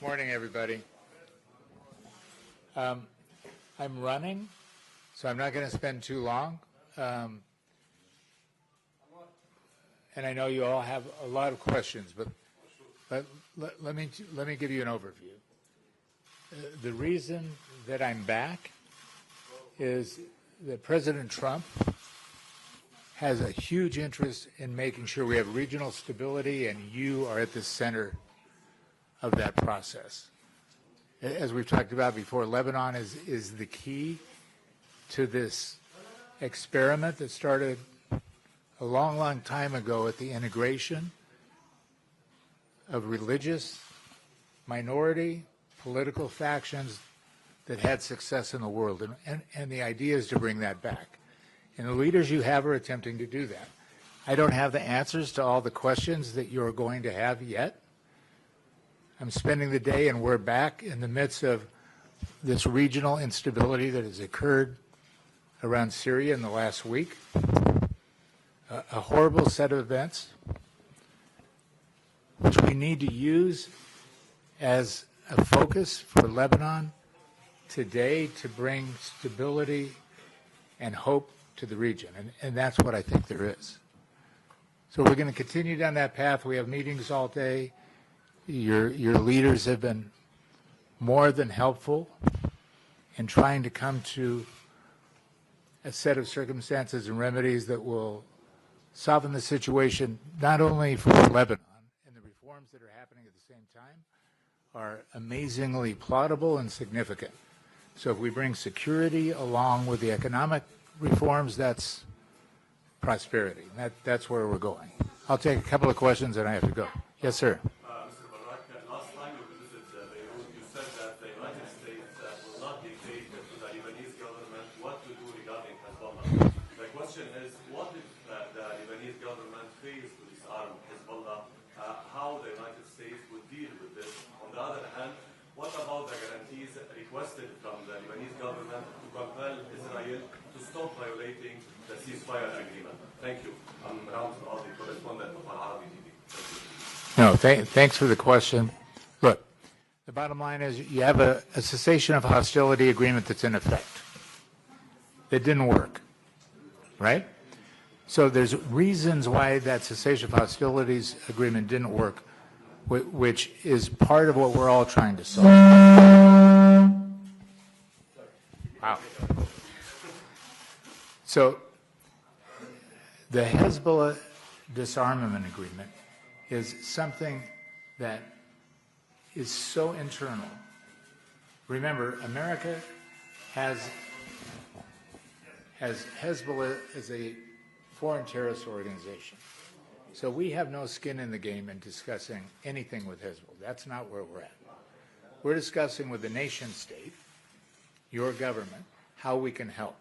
Morning, everybody. I'm running, so I'm not going to spend too long. And I know you all have a lot of questions, but let me give you an overview. The reason that I'm back is that President Trump has a huge interest in making sure we have regional stability, and you are at the center of that process. As we've talked about before, Lebanon is the key to this experiment that started a long, long time ago at the integration of religious, minority, political factions that had success in the world. And the idea is to bring that back. And the leaders you have are attempting to do that. I don't have the answers to all the questions that you're going to have yet. I'm spending the day, and we're back in the midst of this regional instability that has occurred around Syria in the last week. A horrible set of events, which we need to use as a focus for Lebanon today to bring stability and hope to the region. And that's what I think there is. So we're going to continue down that path. We have meetings all day. Your leaders have been more than helpful in trying to come to a set of circumstances and remedies that will soften the situation, not only for Lebanon, and the reforms that are happening at the same time are amazingly plausible and significant. So if we bring security along with the economic reforms, that's prosperity. That's where we're going. I'll take a couple of questions and I have to go. Yes, sir. Mr. Barrack, last time you visited Beirut, you said that the United States will not dictate to the Lebanese government what to do regarding Hezbollah. The question is, what if the Lebanese government fails to disarm Hezbollah, how the United States would deal with this? On the other hand, what about the guarantees requested from the Lebanese government to compel Israel to stop violating the ceasefire agreement? Thank you. I'm Ramz Al-Qadi, correspondent of Al-Arabi TV. No, thanks for the question. Look, the bottom line is you have a cessation of hostility agreement that's in effect. It didn't work, right? So there's reasons why that cessation of hostilities agreement didn't work, which is part of what we're all trying to solve. Wow. So the Hezbollah disarmament agreement is something that is so internal. Remember, America has Hezbollah as a foreign terrorist organization. So we have no skin in the game in discussing anything with Hezbollah. That's not where we're at. We're discussing with the nation state, your government, how we can help.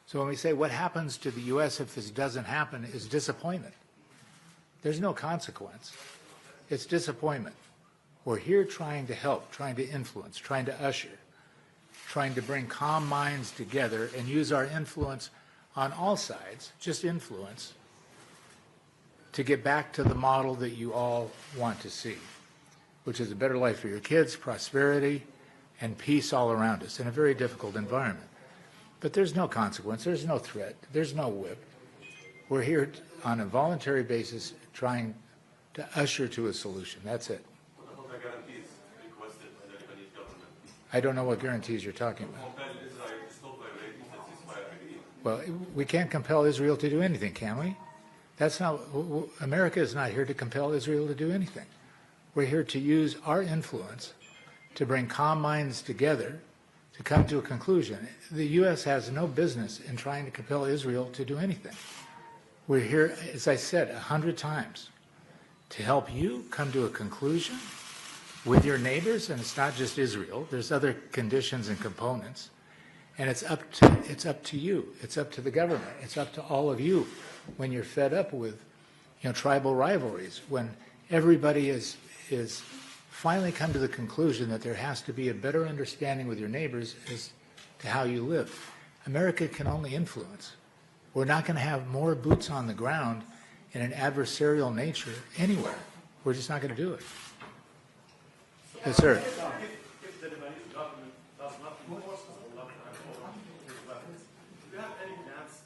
So when we say what happens to the U.S. if this doesn't happen is disappointment. There's no consequence. It's disappointment. We're here trying to help, trying to influence, trying to usher, trying to bring calm minds together and use our influence on all sides, just influence, to get back to the model that you all want to see, which is a better life for your kids, prosperity, and peace all around us in a very difficult environment. But there's no consequence, there's no threat, there's no whip. We're here on a voluntary basis trying to usher to a solution. That's it. What about the guarantees requested by the Lebanese government? I don't know what guarantees you're talking about. Compel Israel to stop violating the ceasefire agreement. Well, we can't compel Israel to do anything, can we? That's not, America is not here to compel Israel to do anything. We're here to use our influence to bring calm minds together to come to a conclusion. The U.S. has no business in trying to compel Israel to do anything. We're here, as I said 100 times, to help you come to a conclusion with your neighbors, and it's not just Israel. There's other conditions and components, and it's up to you. It's up to the government. It's up to all of you. When you're fed up with, tribal rivalries, when everybody is finally come to the conclusion that there has to be a better understanding with your neighbors as to how you live. America can only influence. We're not going to have more boots on the ground in an adversarial nature anywhere. We're just not going to do it. So Yes, sir. If the Lebanese government does not enforce or not hand over his weapons, do you have any plans,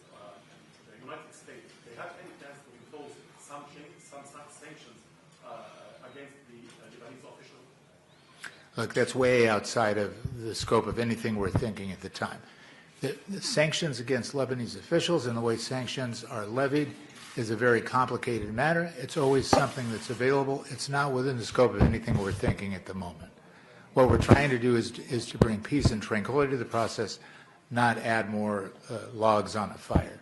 the United States, they have any plans to impose some sanctions against the Lebanese officials? Look, that's way outside of the scope of anything we're thinking at the time. The sanctions against Lebanese officials and the way sanctions are levied is a very complicated matter. It's always something that's available. It's not within the scope of anything we're thinking at the moment. What we're trying to do is to bring peace and tranquility to the process, not add more logs on a fire.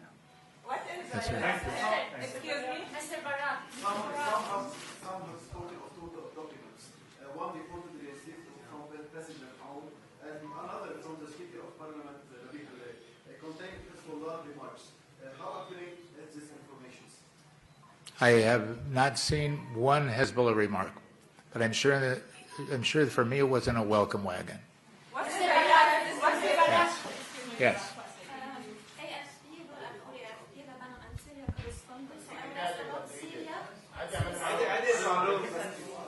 That's right. Excuse me, Mr. Barrack. Some have spoken of two documents. One reportedly received from President Aoun, and another from the Speaker of Parliament, containing Hezbollah remarks. How accurate is this information? I have not seen one Hezbollah remark, but I'm sure that for me it wasn't a welcome wagon. What's the Barrack? Yes. AFP will agree AFP Lebanon and Syria correspondence. So I will ask about Syria.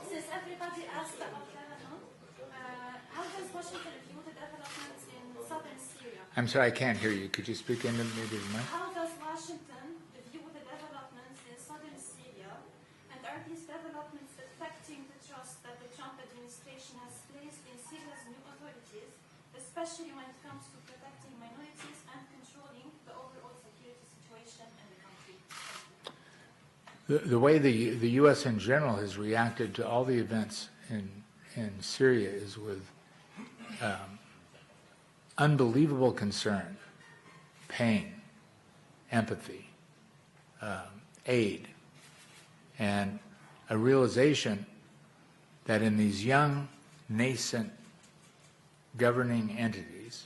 Since everybody asked about Lebanon, how does Washington view the developments in southern Syria? I'm sorry, I can't hear you. Could you speak into maybe the mic? How does Washington view the developments in southern Syria? And are these developments affecting the trust that the Trump administration has placed in Syria's new authorities, especially when it comes to protecting minorities and controlling the overall security situation in the country? The way the U.S. in general has reacted to all the events in Syria is with unbelievable concern, pain, empathy, aid, and a realization that in these young, nascent governing entities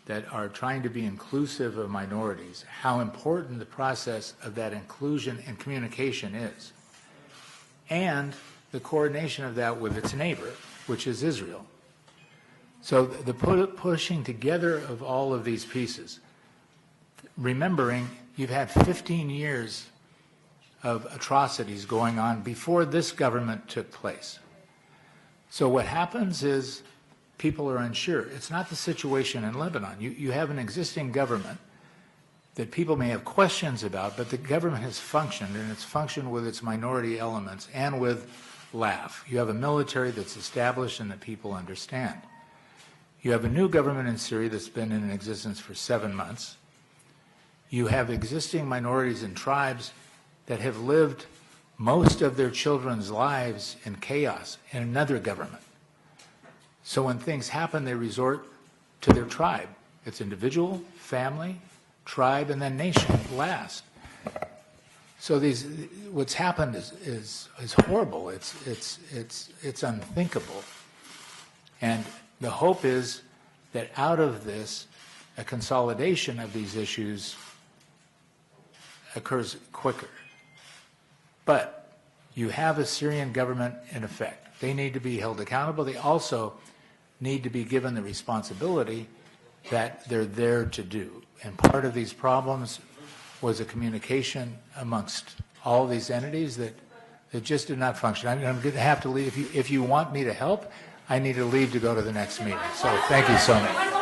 that are trying to be inclusive of minorities, how important the process of that inclusion and communication is, and the coordination of that with its neighbor, which is Israel. So the pushing together of all of these pieces, remembering you've had 15 years of atrocities going on before this government took place. So what happens is people are unsure. It's not the situation in Lebanon. You have an existing government that people may have questions about, but the government has functioned, and it's functioned with its minority elements and with LAF. You have a military that's established and that people understand. You have a new government in Syria that's been in existence for 7 months. You have existing minorities and tribes that have lived most of their children's lives in chaos in another government. So when things happen, they resort to their tribe. It's individual, family, tribe, and then nation last. So what's happened is horrible. It's unthinkable. And the hope is that out of this, a consolidation of these issues occurs quicker. But you have a Syrian government in effect. They need to be held accountable. They also need to be given the responsibility that they're there to do. And part of these problems was a communication amongst all these entities that just did not function. I'm going to have to leave. If you want me to help, I need to leave to go to the next meeting. So thank you so much.